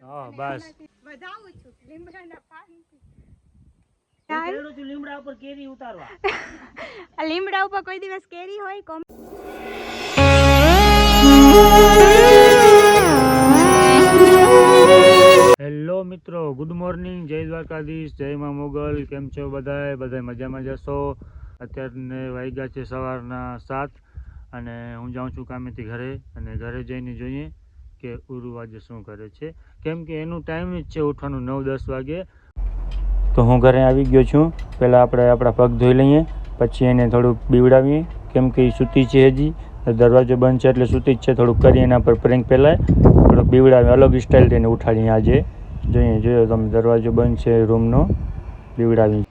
હા બસ વધાવું છું લીમડાના પાન લીમડા ઉપર કેરી ઉતારવા લીમડા ઉપર કોઈ દિવસ કેરી હોય હેલો મિત્રો, ગુડ મોર્નિંગ, જય દ્વારકાધીશ, જય મા મોગલ. કેમ છો બધા મજામાં જશો? અત્યારે વાગ્યા છે સવારના 7 અને હું જાઉં છું કામેથી ઘરે અને ઘરે જઈને જોઈએ કે ઉરુ આજે શું કરે છે, કેમ કે એનું ટાઈમ જ છે ઉઠવાનું 9-10 વાગે. તો હું ઘરે આવી ગયો છું. પહેલાં આપણે આપણા પગ ધોઈ લઈએ, પછી એને થોડુંક બીવડાવીએ, કેમ કે એ સૂતી છે હજી. દરવાજો બંધ છે એટલે સૂતી જ છે. થોડુંક કરી એના પર પ્રેન્ક પહેલાં થોડુંક બીવડાવીએ, અલગ સ્ટાઇલથી એને ઉઠાડીએ. આજે જોયો તમે, દરવાજો બંધ છે રૂમનો, બીવડાવી.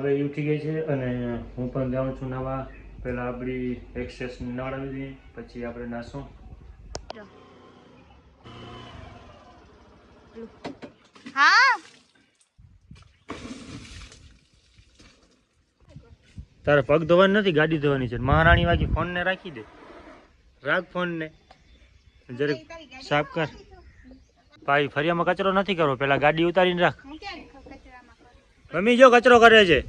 હવે એ ઉઠી ગઈ છે અને હું પણ જાઉં છું નાવા. પહેલાં આપણી એક્સેસ નવડાવી દઈએ, પછી આપણે નાશું. હા તારે પગ ધોવાની નથી, ગાડી ધોવાની છે. મહારાણી વાગી ફોનને રાખી દે, રાખ ફોનને જરીક સાફ કર. ભાઈ ફરિયામાં કચરો નથી કરવો, પેલા ગાડી ઉતારીને રાખ. મમ્મી જો કચરો કરે છે.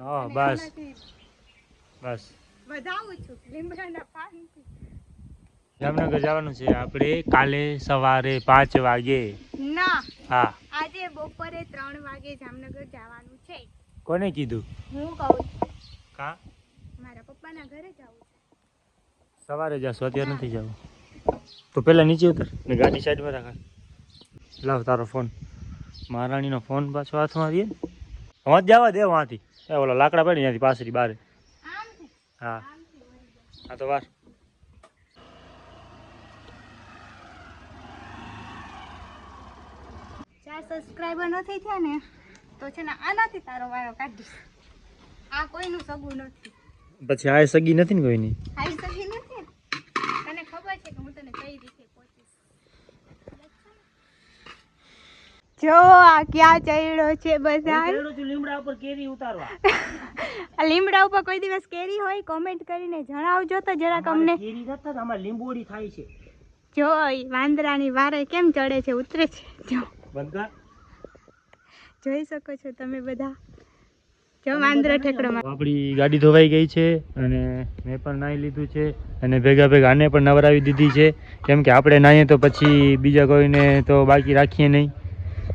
હા બસ બસ. જામનગર જવાનું છે આપણે કાલે સવારે 5 વાગે. ના, હા આજે બપોરે 3 વાગે જામનગર જવાનું છે. કોને કીધું? હું કહું કા મારા પપ્પાના ઘરે જવું છે. સવારે જાશું, અત્યારે નથી જવું. તો પેલા નીચે ઉતર ને ગાડી સાઈડમાં રાખ. લાવ તારો ફોન. મહારાણીનો ફોન પાછો હાથમાં દે. હવે જવા દે વાંથી. ઓલા લાકડા પડી ત્યાંથી પાછળી બારે. હા હા તો વાર. 4 સબસ્ક્રાઇબર નથી થયા ને તો છે ને આનાથી તારો વારો કાઢીશ. આ કોઈનું સગું નથી. પછી આ સગી નથી ને કોઈની? આ સગી નથી. તને ખબર છે કે હું તને કઈ રીતે પહોંચીશ. જો આ ક્યાં ચડ્યો છે બધા. લીમડા ઉપર કેરી ઉતારવા. આ લીમડા ઉપર કોઈ દિવસ કેરી હોય કોમેન્ટ કરીને જણાવજો તો જરાક અમને. કેરી નથી, આમાં લીંબોડી થાય છે. જો વાંદરાની વારે કેમ ચડે છે, ઉતરે છે. જો બંધા જોઈ શકો છો તમે બધા. જો વાંદરો ઠેકડો મારે. આપણી ગાડી ધોવાઈ ગઈ છે અને મેં પણ નાહી લીધું છે અને ભેગા આને પણ નવરાવી દીધી છે, કેમ કે આપણે નાહીએ તો પછી બીજા કોઈને તો બાકી રાખીએ નહીં.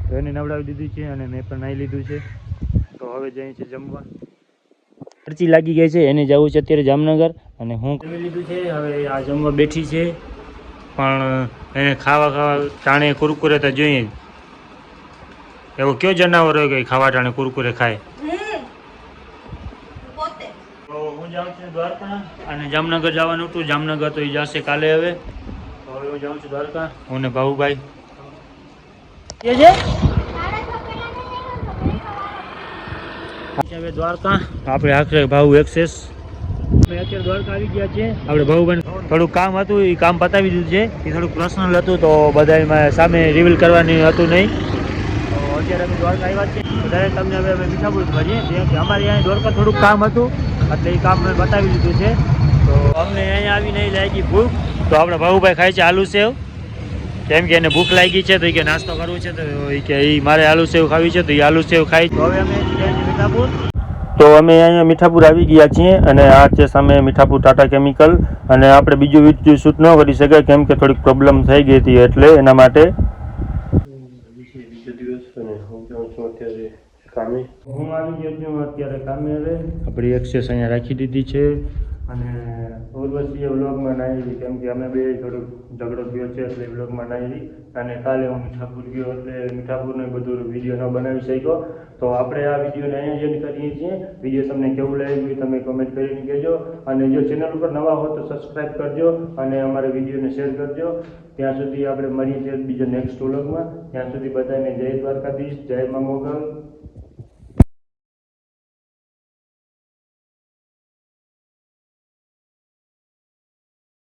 તો એને નવડાવી દીધું છે અને મેં પણ નાહી લીધું છે. તો હવે જઈએ છે જમવા. ખર્ચી લાગી ગઈ છે, એને જવું છે અત્યારે જામનગર અને હું જમી લીધું છે. હવે આ જમવા બેઠી છે, પણ એને ખાવા ટાણે કુરકુરે તો જોઈએ. એવો કયો જનાવર હોય કે ખાવા ટાણે કુરકુરે ખાય? તો હું જાઉં છું દ્વારકા અને જામનગર જવાનું હતું. જામનગર તો એ જશે કાલે. હવે તો હવે હું જાઉં છું દ્વારકા. હું ને ભાવુભાઈ કે છે હવે દ્વારકા. આપણે આખરે ભાવ એક્સેસ. અમે અત્યારે દ્વારકા આવી ગયા છીએ. આપણે ભાવુભાઈ થોડુંક કામ હતું, એ કામ પતાવી દીધું છે. એ થોડુંક પર્સનલ હતું તો બધામાં સામે રિવીલ કરવાની હતું નહીં. તો અત્યારે અમે દ્વારકા આવ્યા છીએ. ત્યારે તમને હવે અમે મીઠાપુર ભરીએ, જેમ કે અમારે અહીંયા દ્વારકા થોડુંક કામ હતું એટલે એ કામ મેં બતાવી દીધું છે. તો અમને અહીંયા આવીને લાગી ભૂખ. તો આપણે ભાવુભાઈ ખાય છે આલુ સેવ, કેમ કે એને ભૂખ લાગી છે. તો એ કે નાસ્તો કરવો છે, તો એ કે મારે આલુ સેવ ખાવી છે, તો એ આલુ સેવ ખાઈ. તો હવે અમે મીઠાપુર. તો અમે અહીંયા મીઠાપુર આવી ગયા છીએ અને આ છે સામે મીઠાપુર ટાટા કેમિકલ. અને આપણે બીજું વિડીયો શૂટ ન કરી શકાય, કેમ કે થોડીક પ્રોબ્લેમ થઈ ગઈ હતી એટલે એના માટે. બીજો દિવસ અને હું જાઉં છું અત્યારે કામે. હું આવી ગયો છું અત્યારે કામે. હવે આપણી એક્સેસ અહીંયા રાખી દીધી છે અને ઉર્વશીએ વ્લોગમાં નાહી, કેમ કે અમે બે થોડુંક ઝઘડો થયો છે એટલે વ્લોગમાં નાહી. અને કાલે હું મીઠાપુર ગયો એટલે મીઠાપુરનું બધું વિડીયો ન બનાવી શક્યો. તો આપણે આ વિડીયોને અહીંયા એન્ડ કરીએ છીએ. વિડીયો તમને કેવું લાગ્યું તમે કમેન્ટ કરીને કહેજો. અને જો ચેનલ ઉપર નવા હો તો સબસ્ક્રાઈબ કરજો અને અમારા વિડીયોને શેર કરજો. ત્યાં સુધી આપણે મળીએ છીએ બીજો નેક્સ્ટ વ્લોગમાં. ત્યાં સુધી બધાને જય દ્વારકાધીશ, જય મા મોગલ.